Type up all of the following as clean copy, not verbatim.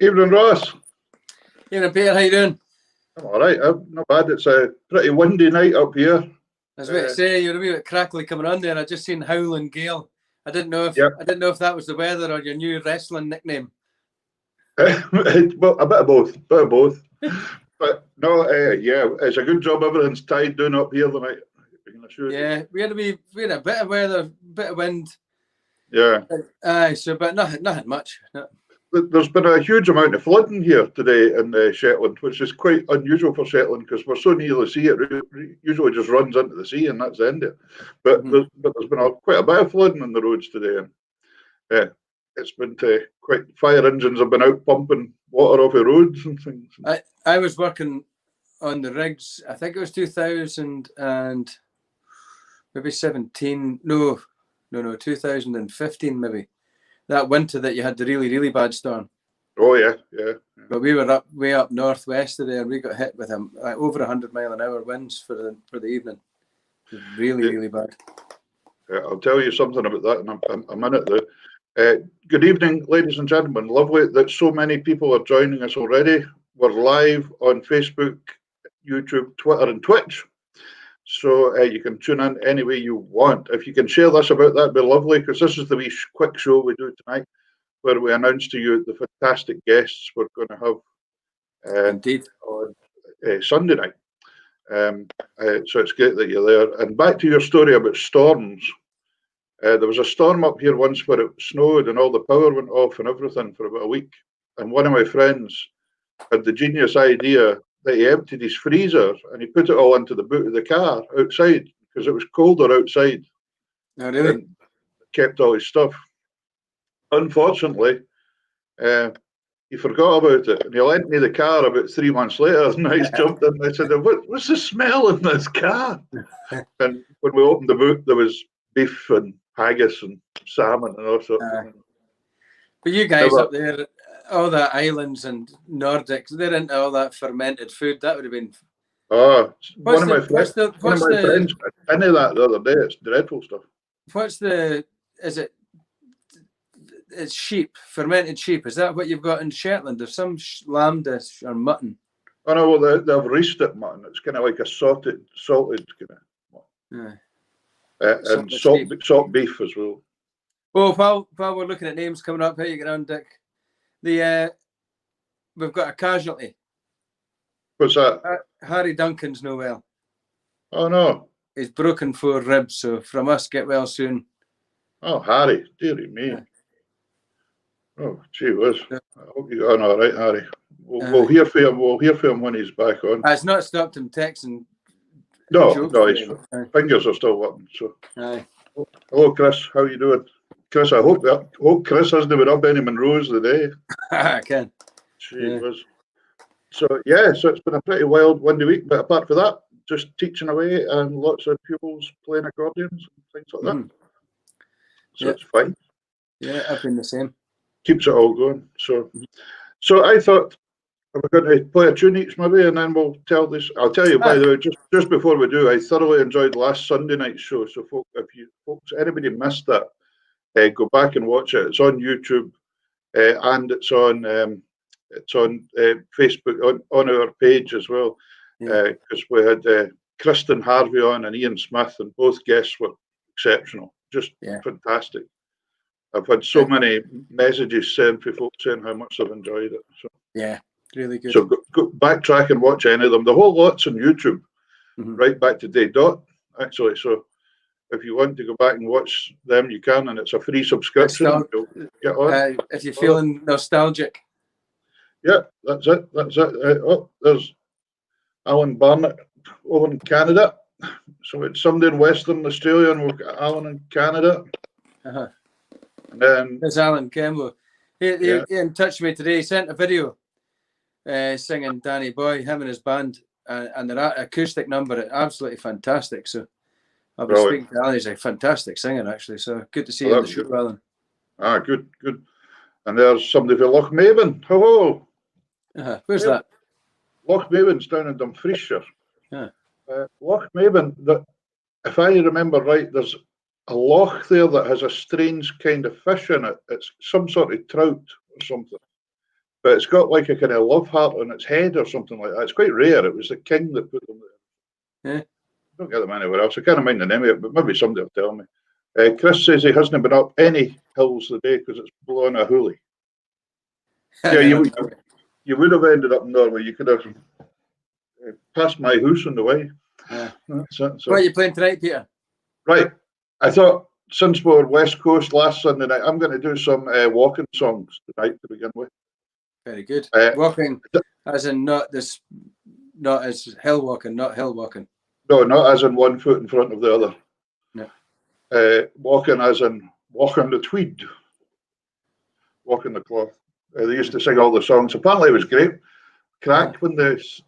Evening, Ross. Evening, Peter. How you doing? I'm all right. Not bad. It's a pretty windy night up here. I was about to say you're a wee bit crackly coming on there. I just seen Howling Gale. I didn't know if that was the weather or your new wrestling nickname. Well, a bit of both. But no, yeah, it's a good job everything's tied down up here tonight. Yeah, we had a bit of weather, bit of wind. Yeah. But nothing much. No. There's been a huge amount of flooding here today in Shetland, which is quite unusual for Shetland because we're so near the sea. It usually just runs into the sea and that's the end of it. But there's been quite a bit of flooding on the roads today. And it's been quite. Fire engines have been out pumping water off the roads and things. I was working on the rigs. I think it was 2000 and maybe 17. No, 2015 maybe. That winter that you had the really, really bad storm. Oh yeah. But we were way up northwest today, and we got hit with over 100-mile-an-hour winds for the evening. Really bad. I'll tell you something about that in a minute. Though. Good evening, ladies and gentlemen. Lovely that so many people are joining us already. We're live on Facebook, YouTube, Twitter, and Twitch. So you can tune in any way you want. If you can share this about, that'd be lovely, because this is the wee quick show we do tonight, where we announce to you the fantastic guests we're going to have indeed on Sunday night. So it's great that you're there. And back to your story about storms. There was a storm up here once where it snowed and all the power went off and everything for about a week. And one of my friends had the genius idea that he emptied his freezer and he put it all into the boot of the car outside because it was colder outside. Oh, really? And kept all his stuff. Unfortunately, he forgot about it and he lent me the car about 3 months later and I jumped in and I said, what's the smell in this car? And when we opened the boot, there was beef and haggis and salmon and all sorts of things. But you guys up there, all the islands and Nordics, they're into all that fermented food. That would have been. Oh, one of my friends into that the other day. It's dreadful stuff. It's sheep, fermented sheep. Is that what you've got in Shetland? There's some lamb dish or mutton. Oh no, well they've roasted mutton. It's kind of like a salted kind of. Yeah. And salt beef as well. Well, while we're looking at names coming up, how you get on, Dick? We've got a casualty. What's that? Harry Duncan's no well. Oh no. He's broken 4 ribs, so from us, get well soon. Oh, Harry, dearie me. Yeah. Oh, gee whiz. I hope you're going all right, Harry. We'll hear from him. We'll hear from him when he's back on. It's not stopped him texting. No, his fingers are still working. So. Aye. Hello, Chris. How you doing? Chris, I hope Chris hasn't been up any Monroes today. I can. Gee whiz. So it's been a pretty wild, windy week. But apart from that, just teaching away and lots of pupils playing accordions and things like that. So it's fine. Yeah, I've been the same. Keeps it all going. So I thought we're going to play a tune each maybe, and then we'll tell this. I'll tell you, by the way, just before we do, I thoroughly enjoyed last Sunday night's show. So anybody missed that, go back and watch it. It's on YouTube, and it's on Facebook on our page as well, because we had Kristen Harvey on and Ian Smith, and both guests were exceptional, just fantastic. I've had so many messages sent from folks saying how much they've enjoyed it. So really good. So go backtrack and watch any of them. The whole lot's on YouTube, right back to day dot, actually. So if you want to go back and watch them, you can, and it's a free subscription. Get on. If you're feeling nostalgic. Yeah, that's it. There's Alan Barnett over in Canada. So it's somebody in Western Australia, and we've got Alan in Canada. And then there's Alan Kemble. He in touch with me today. He sent a video singing Danny Boy, him and his band, and their acoustic number, absolutely fantastic. So I've been speaking to Alan. He's a fantastic singer, actually. So good to see you in the show, Alan. Good. And there's somebody from Lochmaven. Hello. Where's that? Lochmaven's down in Dumfriesshire. Lochmaven, if I remember right, there's a loch there that has a strange kind of fish in it. It's some sort of trout or something. but it's got like a kind of love heart on its head or something like that. It's quite rare. It was the king that put them there. Yeah. Don't get them anywhere else. I can't mind the name of it, but maybe somebody will tell me. Chris says he hasn't been up any hills today because it's blowing a hoolie. Yeah, you would have ended up in Norway. You could have passed my house on the way. Yeah. So. What are you playing tonight, Peter? Right. I thought since we're West Coast last Sunday night, I'm going to do some walking songs tonight to begin with. Very good. Walking, as in not as hill walking, not hill walking. No, not as in 1 foot in front of the other. No. Walking as in walking the tweed, walking the cloth. They used to sing all the songs. Apparently, it was great crack when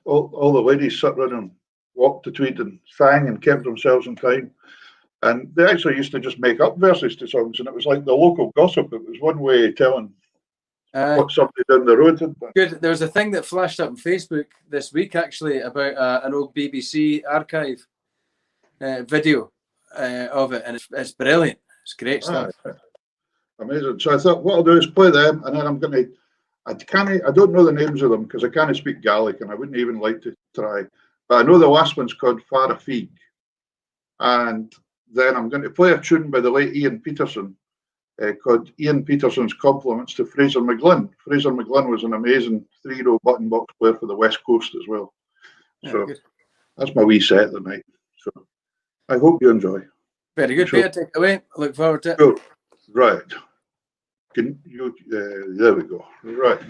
all the ladies sat around and walked the tweed and sang and kept themselves in time. And they actually used to just make up verses to songs, and it was like the local gossip. It was one way of telling what somebody down the road had done. Good. There was a thing that flashed up on Facebook this week, actually, about an old BBC archive video of it, and it's brilliant. It's great stuff. Amazing. So I thought what I'll do is play them, and then I'm going to. I don't know the names of them because I can't speak Gaelic, and I wouldn't even like to try. But I know the last one's called Fara Fig, and then I'm going to play a tune by the late Ian Peterson called Ian Peterson's Compliments to Fraser McGlynn. Fraser McGlynn was an amazing 3-row button box player for the West Coast as well. So that's my wee set tonight. So I hope you enjoy. Very good, Peter. Take it away. I look forward to it. Cool. Right. Can you? There we go. Right.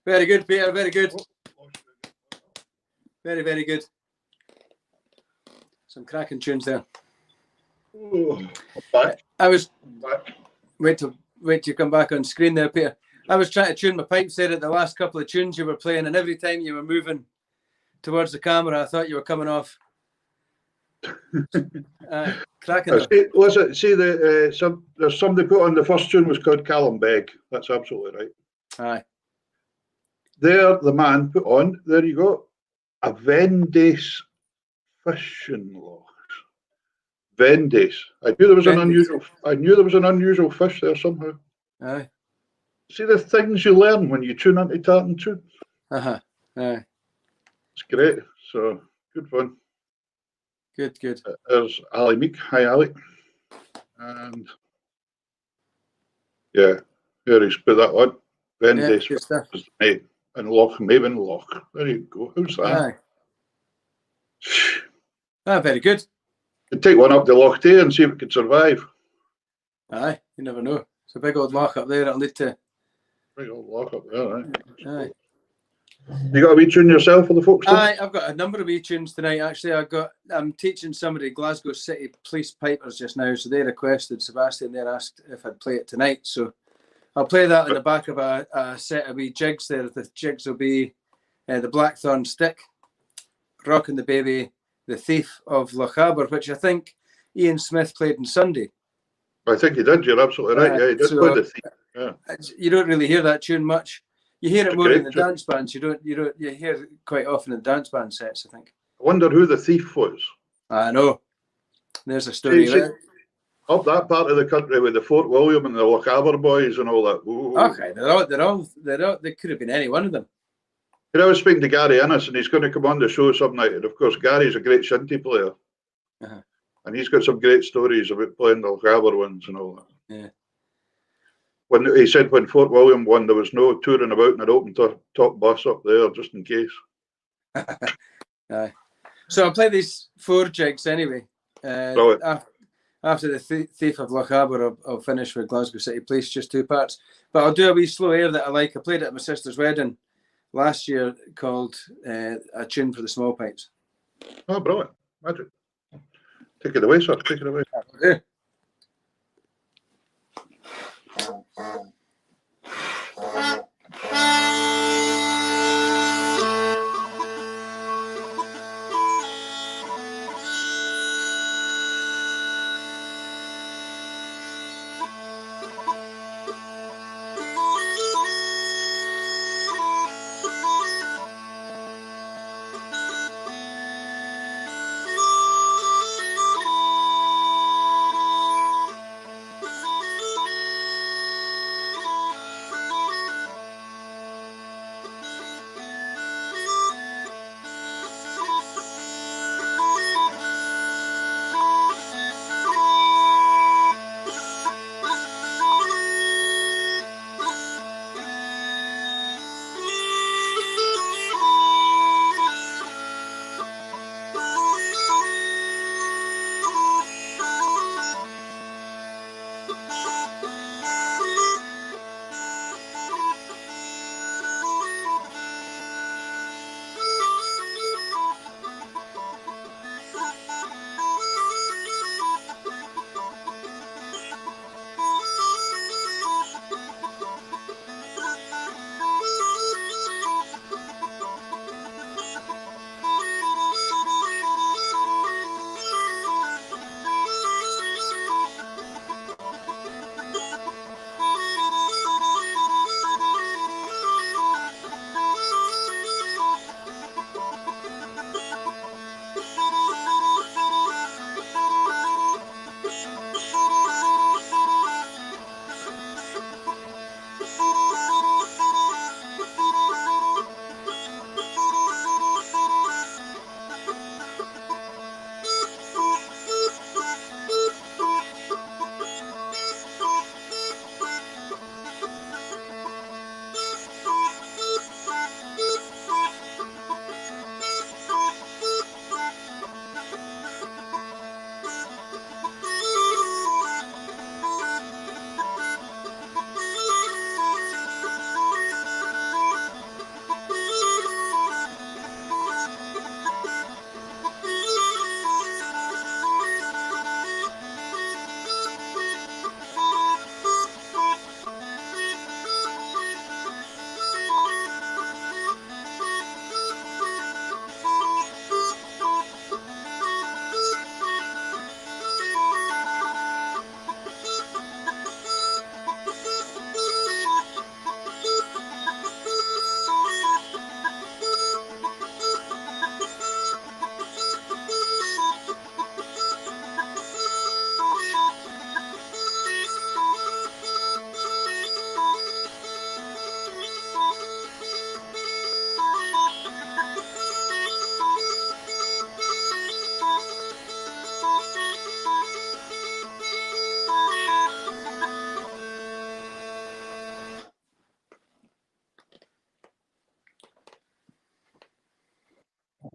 Very good, Peter. Very good. Very, very good. Some cracking tunes there. Oh, I'm back. I was I'm back. wait till you come back on screen there, Peter. I was trying to tune my pipes there at the last couple of tunes you were playing, and every time you were moving towards the camera, I thought you were coming off. Cracking though. There's somebody put on the first tune was called Callum Begg. That's absolutely right. Aye. There, the man put on. There you go. A Vendace fishing loch. Vendace. I knew there was an unusual fish there somehow. Aye. See the things you learn when you tune into Tartan Tunes. Aye. It's great. So good fun. Good. There's Ali Meek. Hi, Ali. And yeah, here he's put that on. Vendace. Good stuff. Mate, and Lochmaven Loch. There you go. Who's that? Aye. Very good. Could take one up the Loch Tay and see if it could survive. Aye, you never know. It's a big old loch up there. It'll need to. Big old loch up there, right? Aye. You got a wee tune yourself for the folks? Aye, I've got a number of wee tunes tonight. Actually, I'm teaching somebody Glasgow City Police Pipers just now, so they requested Sebastian there asked if I'd play it tonight. So I'll play that on the back of a set of wee jigs there. The jigs will be the Blackthorn Stick, Rockin' the Baby, The Thief of Lochaber, which I think Ian Smith played on Sunday. I think he did. You're absolutely right. Yeah, he did play The Thief. Yeah. You don't really hear that tune much. You hear it more in the dance bands. You hear it quite often in dance band sets, I think. I wonder who the thief was. I know. There's a story. Up that part of the country with the Fort William and the Lochaber boys and all that. Ooh. Okay, they could have been any one of them. I was speaking to Gary Innes, and he's going to come on the show some night. And of course, Gary's a great shinty player. Uh-huh. And he's got some great stories about playing the Lochaber ones and all that. Yeah. When he said when Fort William won, there was no touring about in an open top bus up there, just in case. Aye. So I'll play these 4 jigs anyway. After the Thief of Lochaber, I'll finish with Glasgow City Police, just 2 parts. But I'll do a wee slow air that I like. I played it at my sister's wedding last year called A Tune for the Small Pipes. Oh, brilliant. Magic. Take it away, sir. Take it away. Yeah.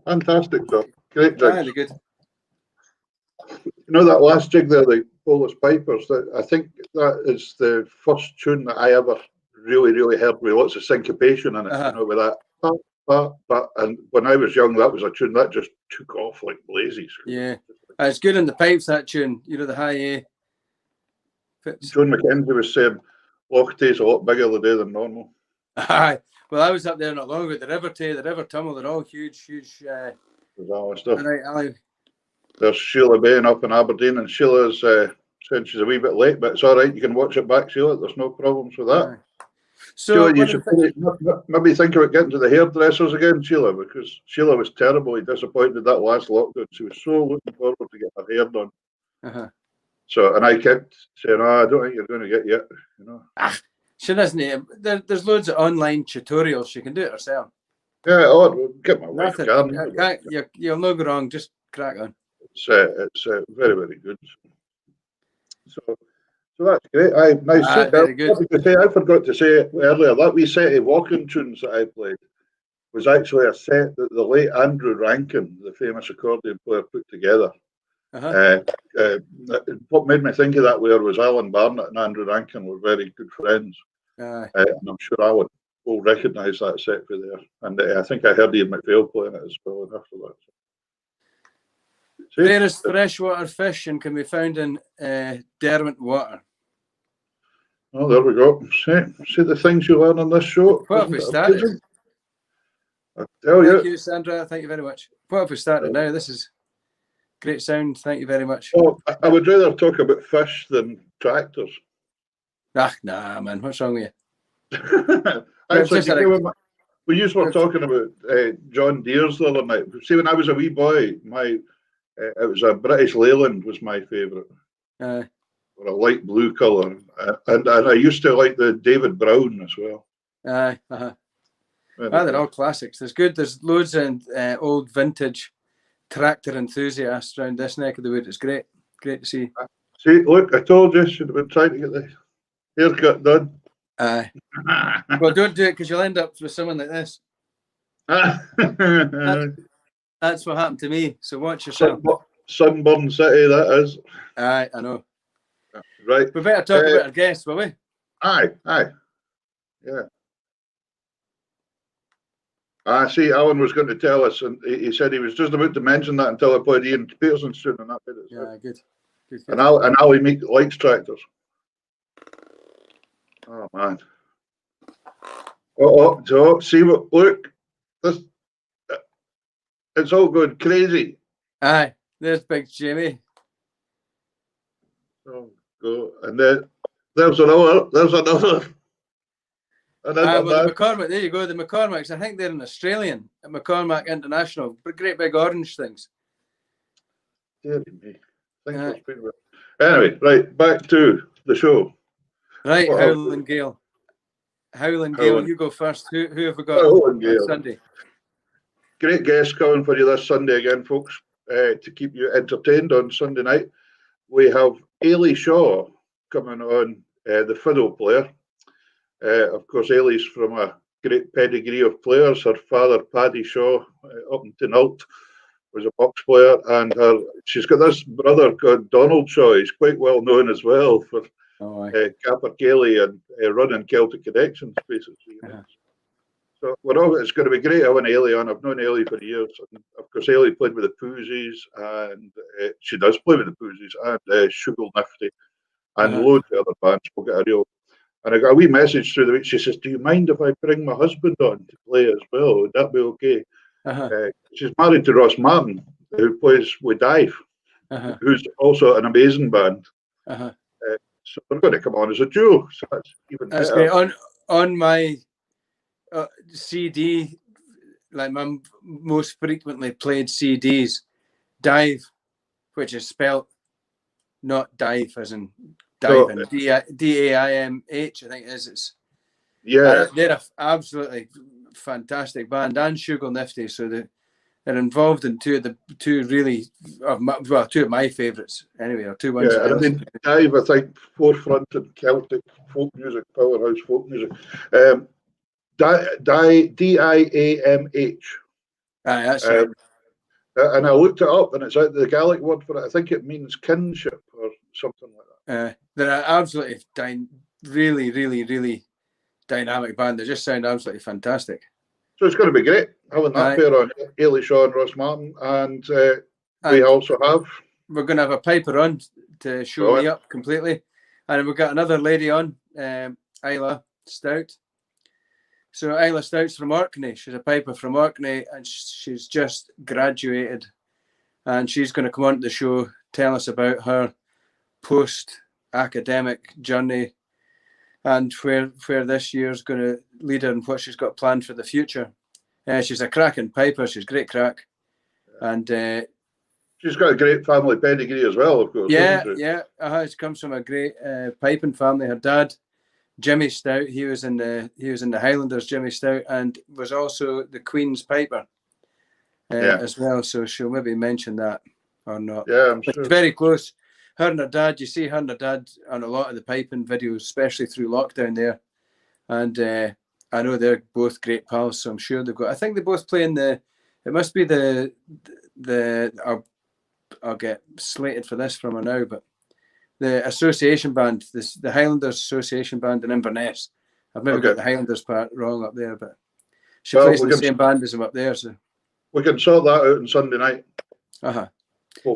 fantastic stuff. Great Aye, jigs. they're good. You know that last jig there, the Polish Pipers, that I think that is the first tune that I ever really heard with lots of syncopation in it, you know, with that. And when I was young, that was a tune that just took off like blazes. Yeah. It's good in the pipes, that tune, you know, the high A. John McKenzie was saying Loch Tay's a lot bigger today than normal. Aye. Well, I was up there not long ago. The River Tay, the River Tummel, they're all huge. Aye. There's Sheila Bain up in Aberdeen, and Sheila's saying she's a wee bit late, but it's all right. You can watch it back, Sheila. There's no problems with that. Aye. So Sheila, you should maybe think about getting to the hairdressers again, Sheila, because Sheila was terribly disappointed that last lockdown. She was so looking forward to get her hair done. So, and I kept saying, I don't think you're going to get yet, you know. She doesn't. There's loads of online tutorials. She can do it herself. Yeah, I'll get my wife. You'll not go wrong. Just crack on. It's very good. So that's great. Nice. Very good. I forgot to say earlier that wee set of walking tunes that I played was actually a set that the late Andrew Rankin, the famous accordion player, put together. What made me think of that was Alan Barnett and Andrew Rankin were very good friends. And I'm sure Alan will recognise that set for there. And I think I heard Ian McPhail playing it as well after that. Rarest freshwater fish and can be found in Derwent water. Oh, there we go. See the things you learn on this show. What have we started? I tell you. Thank you, Sandra. Thank you very much. What have we started now? This is great sound. Thank you very much. Oh, I would rather talk about fish than tractors. Nah, man. What's wrong with you? Actually, we used to were talking about John Deere's the other night. See, when I was a wee boy, it was a British Leyland was my favourite. Or a light blue colour. And I used to like the David Brown as well. They're all classics. There's loads of old vintage tractor enthusiasts around this neck of the wood. It's great to see. See, look, I told you, should have been trying to get the haircut done. Aye. Well, don't do it because you'll end up with someone like this. That's what happened to me. So watch yourself. Sunburn City, that is. Aye, I know. Right. We better talk about our guests, will we? Aye. Yeah. I see Alan was going to tell us, and he said he was just about to mention that until I played Ian Peterson's tune on that bit. Yeah, good. And Ali Meek likes tractors. Oh, man. So see what, look, this, it's all going crazy. Aye, there's Big Jamie. Oh, go. And then there's another. And then the McCormack, there you go. The McCormacks, I think they're an Australian at McCormack International. Great big orange things. Dear me. Anyway, right, back to the show. Right, Howland Gale. Howland Gale, you go first. Who have we got on Sunday? Great guest coming for you this Sunday again, folks, to keep you entertained on Sunday night. We have Ailey Shaw coming on, the fiddle player. Of course, Ailey's from a great pedigree of players. Her father, Paddy Shaw, up in Tinult, was a box player, and she's got this brother called Donald Shaw. He's quite well known as well for Capercaillie and running Celtic Connections, basically. So it's going to be great having Ailey on. I've known Ailey for years. And of course, Ailey played with the Poozies, and she does play with the Poozies, and Sugar Nifty, and loads of other bands. We'll get a real. And I got a wee message through the week. She says, "Do you mind if I bring my husband on to play as well? Would that be okay?" She's married to Ross Martin, who plays with Dive, who's also an amazing band. So they're going to come on as a duo. So that's even better. Great. On my CD, like my most frequently played CDs, Dive, which is spelled not Dive as in Dive, and DAIMH, I think it is. They're an absolutely fantastic band, and Sugar Nifty. So they're involved in two of my favourites anyway, or two ones. I mean, Dive, I think, forefront in Celtic folk music, powerhouse folk music. DIAMH. That's right. And I looked it up, and it's out the Gaelic word for it. I think it means kinship or something like that. They're an absolutely really, really, really dynamic band. They just sound absolutely fantastic. So it's going to be great having that pair on, Ailey Shaw and Ross Martin, and we also have. We're going to have a piper on to show me up completely, and we've got another lady on, Isla Stout. So Isla Stout's from Orkney. She's a piper from Orkney, and she's just graduated, and she's going to come on to the show, tell us about her post-academic journey and where this year's going to lead her and what she's got planned for the future. She's a cracking piper. She's great crack, and she's got a great family pedigree as well, of course. Yeah. She comes from a great piping family. Her dad, Jimmy Stout, he was in the Highlanders, Jimmy Stout, and was also the Queen's piper as well. So she'll maybe mention that or not. Yeah, I'm sure. It's very close. Her and her dad, you see her and her dad on a lot of the piping videos, especially through lockdown there. And I know they're both great pals, so I'm sure they've got. I think they both play in the. It must be the. I'll get slated for this from her now, but the association band, the Highlanders Association Band in Inverness. I've maybe got the Highlanders part wrong up there, but she plays in the same band as them up there. So we can sort that out on Sunday night.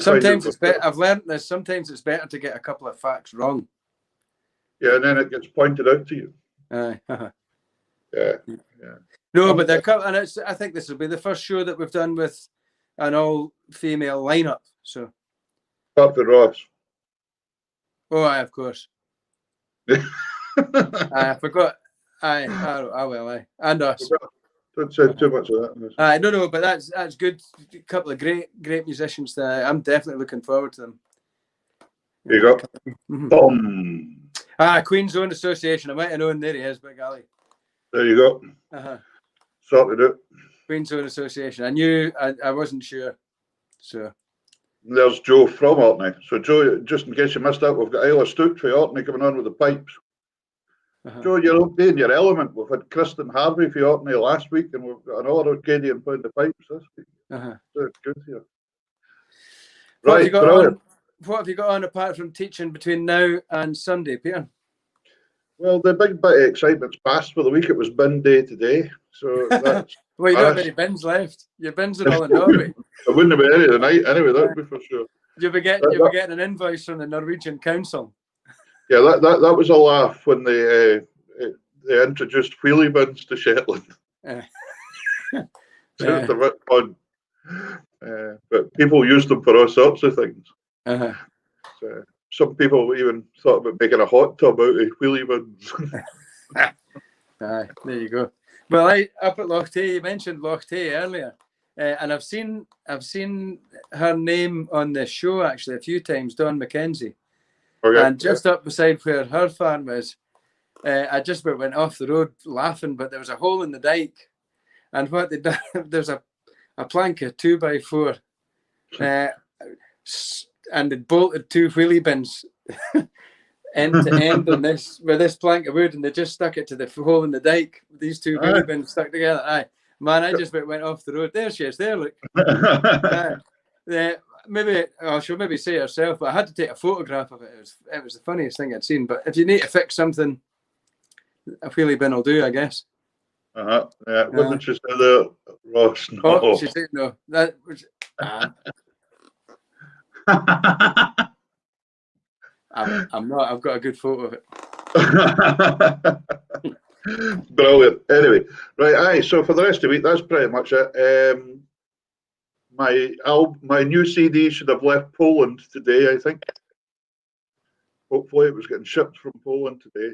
Sometimes it's better. I've learned this. Sometimes it's better to get a couple of facts wrong. Yeah, and then it gets pointed out to you. Yeah. No, but and I think this will be the first show that we've done with an all-female lineup. So. Apart from Ross. Oh, of course. I forgot. Well, and us. Don't say too much of that. No, but that's good. A couple of great musicians. I'm definitely looking forward to them. There you go. Boom. Queen's Own Association. I might have known there he is, Big Ali. There you go. Sorted it. Queen's Own Association. I knew. I wasn't sure. So. There's Joe from Orkney. So Joe, just in case you missed that, we've got Isla Stout for Orkney coming on with the pipes. Joe, you're okay in your element. We've had Kristen Harvey for Orkney last week, and we've got another Arcadian playing the pipes this week. So it's good here. Right, brilliant. What have you got on apart from teaching between now and Sunday, Peter? Well, the big bit of excitement's passed for the week. It was bin day today. So that's well, you don't have any bins left. Your bins are all in Norway. There wouldn't have been any tonight anyway, that'd be for sure. You'll be getting an invoice from the Norwegian Council. Yeah, that was a laugh when they introduced wheelie bins to Shetland. It's a bit fun. But people use them for all sorts of things. So some people even thought about making a hot tub out of wheelie bins. There you go. Well, up at Loch Tay, you mentioned Loch Tay earlier, and I've seen her name on the show actually a few times, Dawn McKenzie. And just up beside where her farm is, I just about went off the road laughing, but there was a hole in the dike, and what they done, there's a plank of 2x4, and they bolted 2 wheelie bins end to end on this plank of wood, and they just stuck it to the hole in the dike. These 2 wheelie bins stuck together. Man, I just went off the road. There she is. There, look. She'll maybe say herself, but I had to take a photograph of it. It was the funniest thing I'd seen. But if you need to fix something, a wheelie bin will do, I guess. Yeah. What did she say there, Ross? No. Oh, she said no. That was. I'm not. I've got a good photo of it. Brilliant. Anyway, right. So for the rest of the week, that's pretty much it. My new CD should have left Poland today, I think. Hopefully, it was getting shipped from Poland today.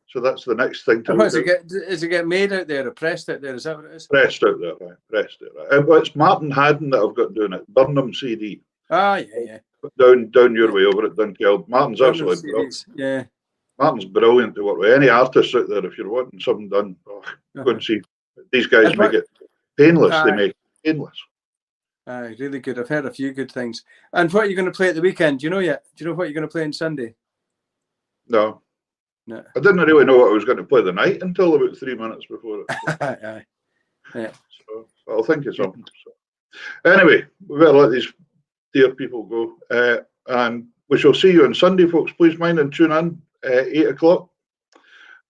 So that's the next thing to. Is it get made out there or pressed out there? Is that what it is? Pressed out there, right? Pressed it. Right. Well, it's Martin Haddon that I've got doing it. Burnham CD. Yeah. Down your way over at Dunkeld. Martin's absolutely brilliant. Yeah. Martin's brilliant to work with. Any artists out there, if you're wanting something done, go and see. These guys make it painless. They make it painless. Really good. I've heard a few good things. And what are you going to play at the weekend? Do you know yet? Do you know what you're going to play on Sunday? No. I didn't really know what I was going to play the night until about 3 minutes before it. Yeah. So I'll think of something. Anyway, we better let these dear people go. And we shall see you on Sunday, folks. Please mind and tune in 8 o'clock.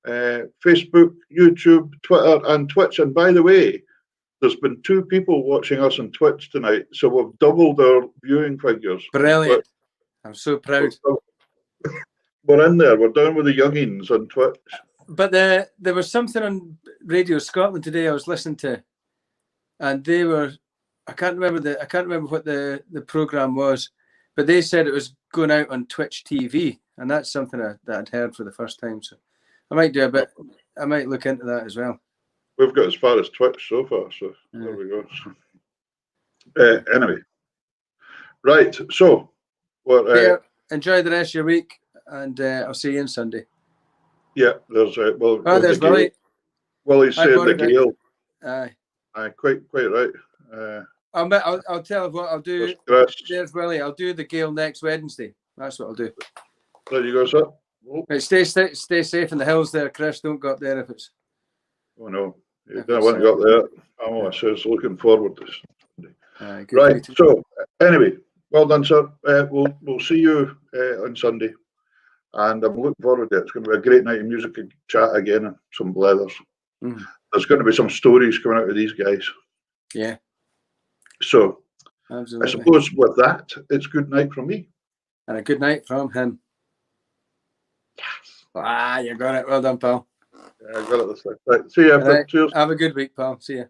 Facebook, YouTube, Twitter, and Twitch. And by the way, there's been 2 people watching us on Twitch tonight, so we've doubled our viewing figures. Brilliant. I'm so proud. We're in there. We're down with the youngins on Twitch. But there was something on Radio Scotland today I was listening to, and they were, I can't remember what the program was, but they said it was going out on Twitch TV, and that's something that I'd heard for the first time. So I might do a bit. I might look into that as well. We've got as far as Twitch so far, so there we go. Anyway, right. So, enjoy the rest of your week, and I'll see you on Sunday. Yeah, there's there's Willie. Willie's saying the Gael. Aye, quite right. I'll tell you what I'll do. There's Willie. I'll do the Gael next Wednesday. That's what I'll do. There you go, sir. Oh. Right, stay safe in the hills there, Chris. Don't go up there if it's. Oh no, you don't want to go up there. I'm just looking forward to this. Right. So anyway, well done, sir. We'll see you on Sunday, and I'm looking forward to it. It's going to be a great night of music and chat again, and some blethers. There's going to be some stories coming out of these guys. Yeah. So, absolutely. I suppose with that, it's good night from me. And a good night from him. Yes. You got it. Well done, pal. Yeah, I got it this time. Right. See you. Right. Cheers. Have a good week, pal. See you.